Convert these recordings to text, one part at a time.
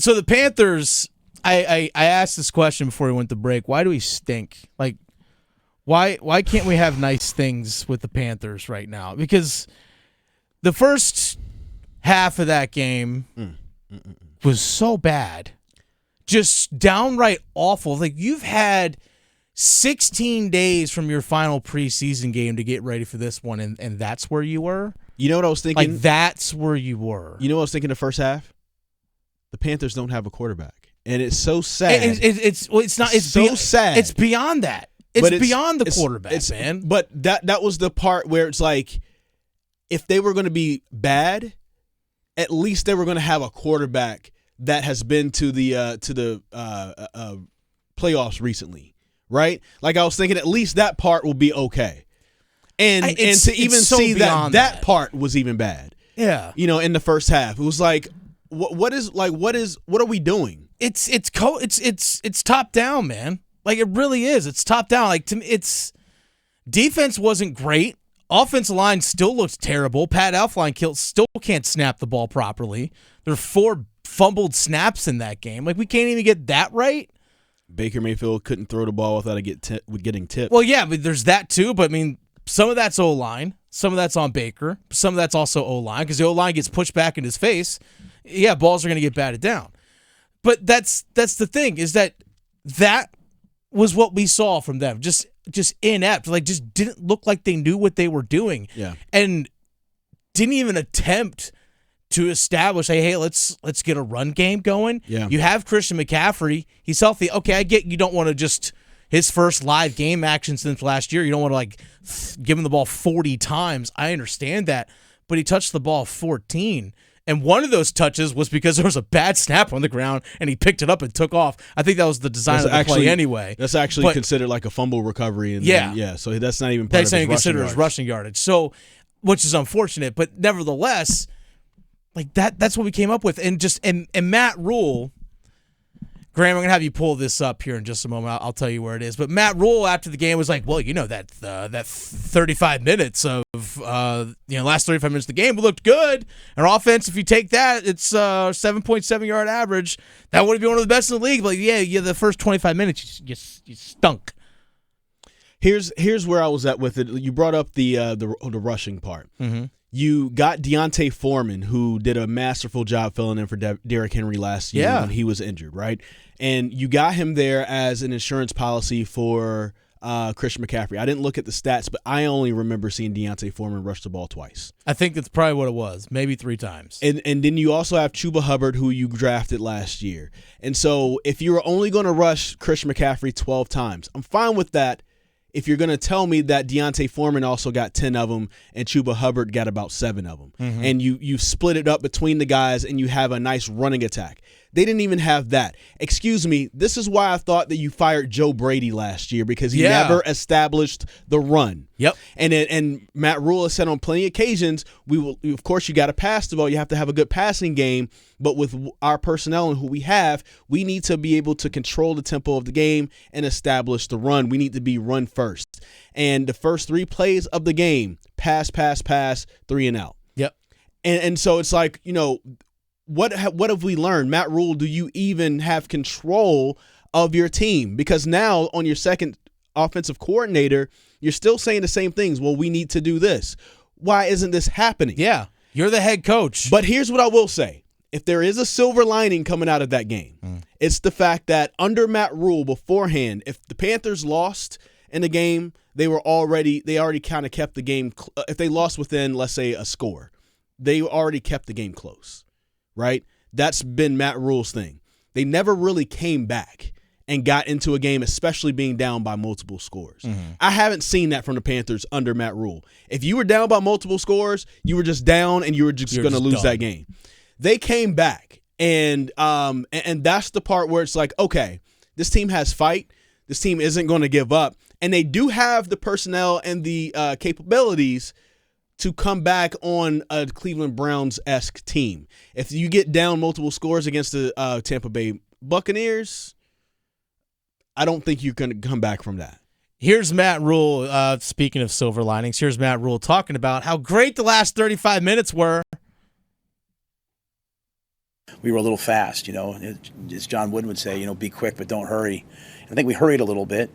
So the Panthers, I asked this question before we went to break. Why do we stink? Like, why can't we have nice things with the Panthers right now? Because the first half of that game was so bad. Just downright awful. Like, you've had 16 days from your final preseason game to get ready for this one, and that's where you were? You know what I was thinking? Like, that's where you were. You know what I was thinking the first half? The Panthers don't have a quarterback. And it's so sad. It's so sad. It's beyond that. It's beyond the quarterback, man. But that was the part where it's like, if they were going to be bad, at least they were going to have a quarterback that has been to the playoffs recently, right? Like, I was thinking at least that part will be okay. And to even see that part was even bad. Yeah. In the first half. It was like, what are we doing? It's top down, man. Like, it really is. It's top down. Like, to me, it's defense wasn't great. Offensive line still looks terrible. Pat Elflein still can't snap the ball properly. There are 4 fumbled snaps in that game. Like, we can't even get that right. Baker Mayfield couldn't throw the ball without getting tipped. Well, yeah, but there's that too. But I mean, some of that's O-line, some of that's on Baker, some of that's also O-line, because the O-line gets pushed back in his face. Yeah, balls are going to get batted down. But that's the thing, is that was what we saw from them. Just inept. Like, just didn't look like they knew what they were doing. Yeah. And didn't even attempt to establish, hey, let's get a run game going. Yeah. You have Christian McCaffrey. He's healthy. Okay, I get you don't want to just his first live game action since last year. You don't want to, like, give him the ball 40 times. I understand that. But he touched the ball 14. And one of those touches was because there was a bad snap on the ground, and he picked it up and took off. I think that was the design of the play anyway. That's actually considered like a fumble recovery. So that's not even part of his rushing yardage. Rushing yardage. So, which is unfortunate, but nevertheless, like that's what we came up with. And Matt Rhule, Graham, I'm going to have you pull this up here in just a moment. I'll tell you where it is. But Matt Rhule, after the game, was like, well, that 35 minutes of, last 35 minutes of the game looked good. Our offense, if you take that, it's 7.7-yard average. That would be one of the best in the league. But, yeah, the first 25 minutes, you stunk. Here's where I was at with it. You brought up the rushing part. Mm-hmm. You got Deontay Foreman, who did a masterful job filling in for Derrick Henry last year when he was injured, right? And you got him there as an insurance policy for Christian McCaffrey. I didn't look at the stats, but I only remember seeing Deontay Foreman rush the ball twice. I think that's probably what it was, maybe 3 times. And then you also have Chuba Hubbard, who you drafted last year. And so if you were only going to rush Christian McCaffrey 12 times, I'm fine with that. If you're going to tell me that Deontay Foreman also got 10 of them and Chuba Hubbard got about 7 of them, and you split it up between the guys and you have a nice running attack. They didn't even have that. Excuse me, this is why I thought that you fired Joe Brady last year, because he never established the run. Yep. And Matt Rhule has said on plenty of occasions, of course, you got to pass the ball. You have to have a good passing game. But with our personnel and who we have, we need to be able to control the tempo of the game and establish the run. We need to be run first. And the first 3 plays of the game, pass, 3 and out. Yep. And so it's like, what have we learned? Matt Rhule, do you even have control of your team? Because now on your second offensive coordinator, you're still saying the same things. Well, we need to do this. Why isn't this happening? Yeah, you're the head coach. But here's what I will say. If there is a silver lining coming out of that game, it's the fact that under Matt Rhule beforehand, if the Panthers lost in the game, they already kind of kept the game. If they lost within, let's say, a score, they already kept the game close. Right? That's been Matt Rhule's thing. They never really came back and got into a game, especially being down by multiple scores. I haven't seen that from the Panthers under Matt Rhule. If you were down by multiple scores, you were just down and you were just going to lose that game. They came back, and that's the part where it's like, okay, this team has fight. This team isn't going to give up. And they do have the personnel and the capabilities to come back on a Cleveland Browns-esque team. If you get down multiple scores against the Tampa Bay Buccaneers, I don't think you're going to come back from that. Here's Matt Rhule, speaking of silver linings, here's Matt Rhule talking about how great the last 35 minutes were. we were a little fast, as John Wooden would say, be quick but don't hurry. I think we hurried a little bit.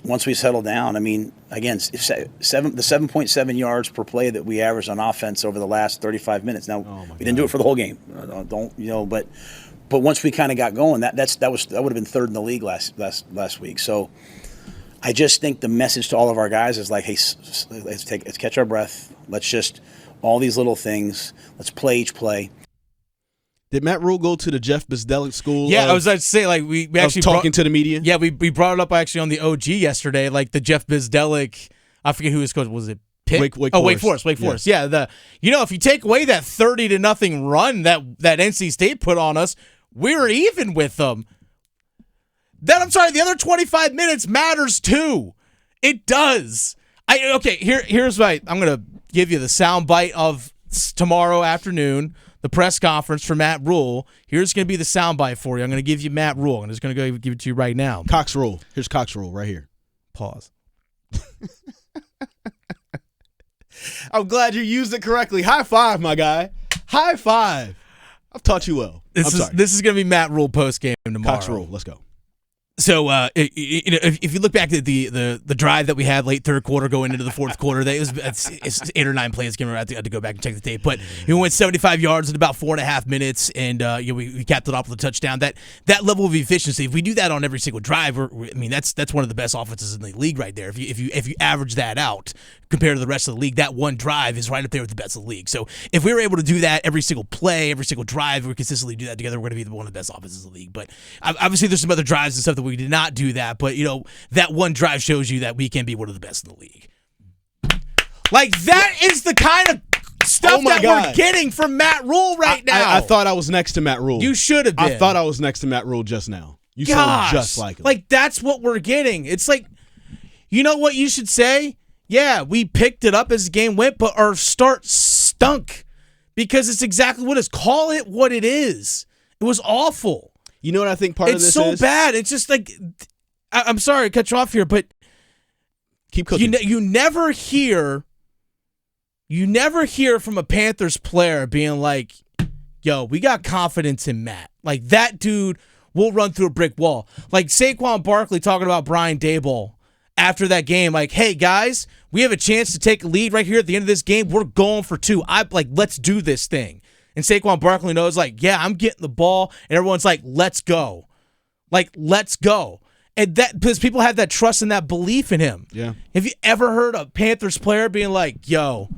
Once we settled down, again, the 7.7 yards per play that we averaged on offense over the last 35 minutes. Now, we didn't do it for the whole game. But once we kind of got going, that would have been third in the league last week. So I just think the message to all of our guys is like, hey, let's catch our breath. Let's just all these little things. Let's play each play. Did Matt Rhule go to the Jeff Bezdelek school? Yeah, I was about to say, like, we actually talking to the media. Yeah, we brought it up actually on the OG yesterday, like the Jeff Bezdelek. I forget who his coach was. It Pitt? Wake Forest. Wake Forest. Yeah, if you take away that 30-0 run that NC State put on us, we're even with them. Then I'm sorry, the other 25 minutes matters too. It does. Here's what I'm gonna give you the sound bite of tomorrow afternoon. The press conference for Matt Rhule. Here's going to be the soundbite for you. I'm going to give you Matt Rhule. I'm just going to go give it to you right now. Cox Rule. Here's Cox Rule right here. Pause. I'm glad you used it correctly. High five, my guy. High five. I've taught you well. This is going to be Matt Rhule post game tomorrow. Cox Rule. Let's go. So if you look back at the drive that we had late third quarter going into the fourth quarter, it's 8 or 9 plays. I had to go back and check the tape, but we went 75 yards in about 4.5 minutes, and we capped it off with a touchdown. That level of efficiency, if we do that on every single drive, that's one of the best offenses in the league right there. If you average that out compared to the rest of the league, that one drive is right up there with the best of the league. So if we were able to do that every single play, every single drive, we consistently do that together, we're going to be one of the best offenses in the league. But obviously, there's some other drives and stuff that we did not do that, but that one drive shows you that we can be one of the best in the league. Like, that is the kind of stuff we're getting from Matt Rhule right now. I thought I was next to Matt Rhule. You should have been. I thought I was next to Matt Rhule just now. You sound just like him. Like, that's what we're getting. It's like, you know what you should say? Yeah, we picked it up as the game went, but our start stunk because it's exactly what it is. Call it what it is. It was awful. You know what I think part of this is? It's so bad. It's just like, I'm sorry to cut you off here, but keep cooking. You never hear from a Panthers player being like, yo, we got confidence in Matt. Like, that dude will run through a brick wall. Like Saquon Barkley talking about Brian Daboll after that game, like, hey, guys, we have a chance to take a lead right here at the end of this game. We're going for 2. Let's do this thing. And Saquon Barkley knows, like, yeah, I'm getting the ball. And everyone's like, let's go. Like, let's go. And that, because people have that trust and that belief in him. Yeah. Have you ever heard a Panthers player being like, yo,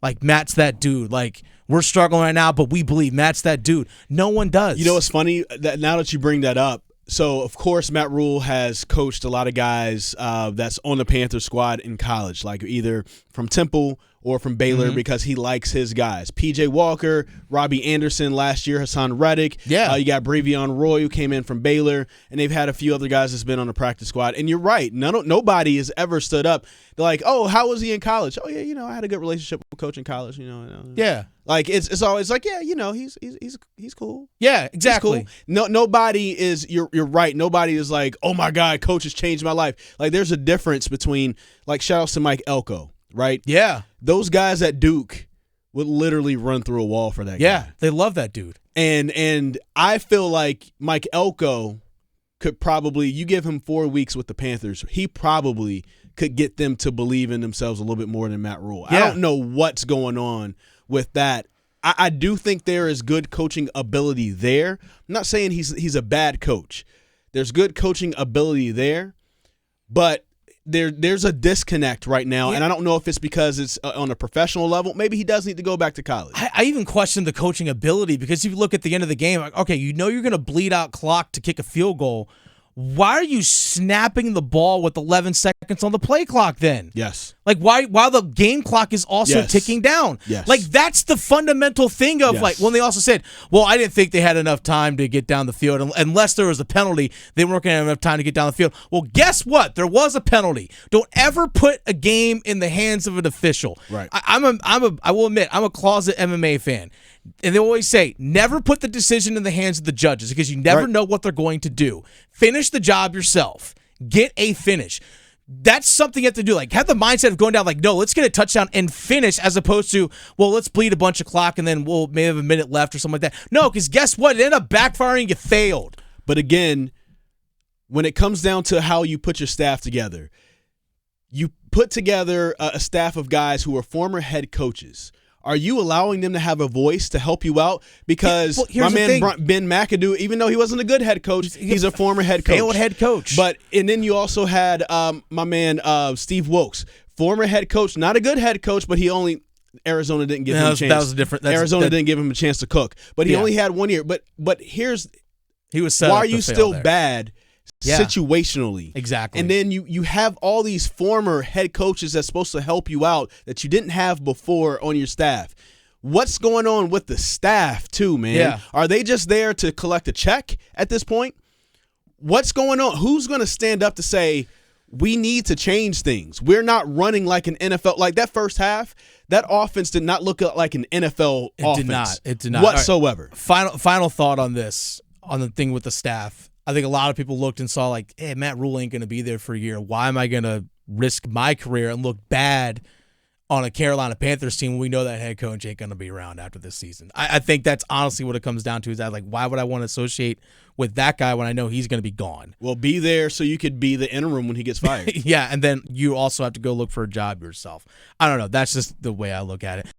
like, Matt's that dude. Like, we're struggling right now, but we believe Matt's that dude. No one does. You know what's funny? That now that you bring that up, so, of course, Matt Rhule has coached a lot of guys that's on the Panthers squad in college, like either from Temple or from Baylor, because he likes his guys. P.J. Walker, Robbie Anderson last year, Hassan Reddick. Yeah. You got Brevion Roy, who came in from Baylor, and they've had a few other guys that's been on the practice squad. And you're right. Nobody has ever stood up. They're like, oh, how was he in college? Oh, yeah, I had a good relationship with coach in college. Yeah. Like, it's always like, yeah, he's cool. Yeah, exactly. He's cool. Nobody is, you're right. Nobody is like, oh my God, coach has changed my life. Like, there's a difference between, like, shout outs to Mike Elko, right? Yeah. Those guys at Duke would literally run through a wall for that guy. Yeah, they love that dude. And I feel like Mike Elko could probably, you give him 4 weeks with the Panthers, he probably could get them to believe in themselves a little bit more than Matt Rhule. Yeah. I don't know what's going on with that. I do think there is good coaching ability there. I'm not saying he's a bad coach. There's good coaching ability there, but there's a disconnect right now, and I don't know if it's because it's on a professional level. Maybe he does need to go back to college. I even question the coaching ability, because if you look at the end of the game, like, okay, you're going to bleed out clock to kick a field goal. Why are you snapping the ball with 11 seconds on the play clock then? Yes. Like, why? While the game clock is also ticking down. Yes. Like, that's the fundamental thing of, like, when they also said, well, I didn't think they had enough time to get down the field. Unless there was a penalty, they weren't going to have enough time to get down the field. Well, guess what? There was a penalty. Don't ever put a game in the hands of an official. Right. I will admit, I'm a closet MMA fan. And they always say, never put the decision in the hands of the judges, because you never know what they're going to do. Finish the job yourself. Get a finish. That's something you have to do. Like, have the mindset of going down, like, no, let's get a touchdown and finish, as opposed to, well, let's bleed a bunch of clock and then we'll maybe have a minute left or something like that. No, because guess what? It ended up backfiring. You failed. But again, when it comes down to how you put your staff together, you put together a staff of guys who are former head coaches. Are you allowing them to have a voice to help you out? Because my man Ben McAdoo, even though he wasn't a good head coach, he's a former head coach. Failed head coach. And then you also had my man Steve Wilkes, former head coach, not a good head coach, but Arizona didn't give him a chance. That was different. Arizona didn't give him a chance to cook, but he only had 1 year. But he was set. Why are you still bad? Situationally. Exactly. And then you have all these former head coaches that's supposed to help you out that you didn't have before on your staff. What's going on with the staff too, man? Yeah. Are they just there to collect a check at this point? What's going on? Who's going to stand up to say, we need to change things? We're not running like an NFL. Like that first half, that offense did not look like an NFL offense. It did not. Whatsoever. Right. Final thought on this, on the thing with the staff. I think a lot of people looked and saw like, hey, Matt Rhule ain't going to be there for a year. Why am I going to risk my career and look bad on a Carolina Panthers team when we know that head coach ain't going to be around after this season? I think that's honestly what it comes down to, is that, like, why would I want to associate with that guy when I know he's going to be gone? Well, be there so you could be the interim when he gets fired. Yeah, and then you also have to go look for a job yourself. I don't know. That's just the way I look at it.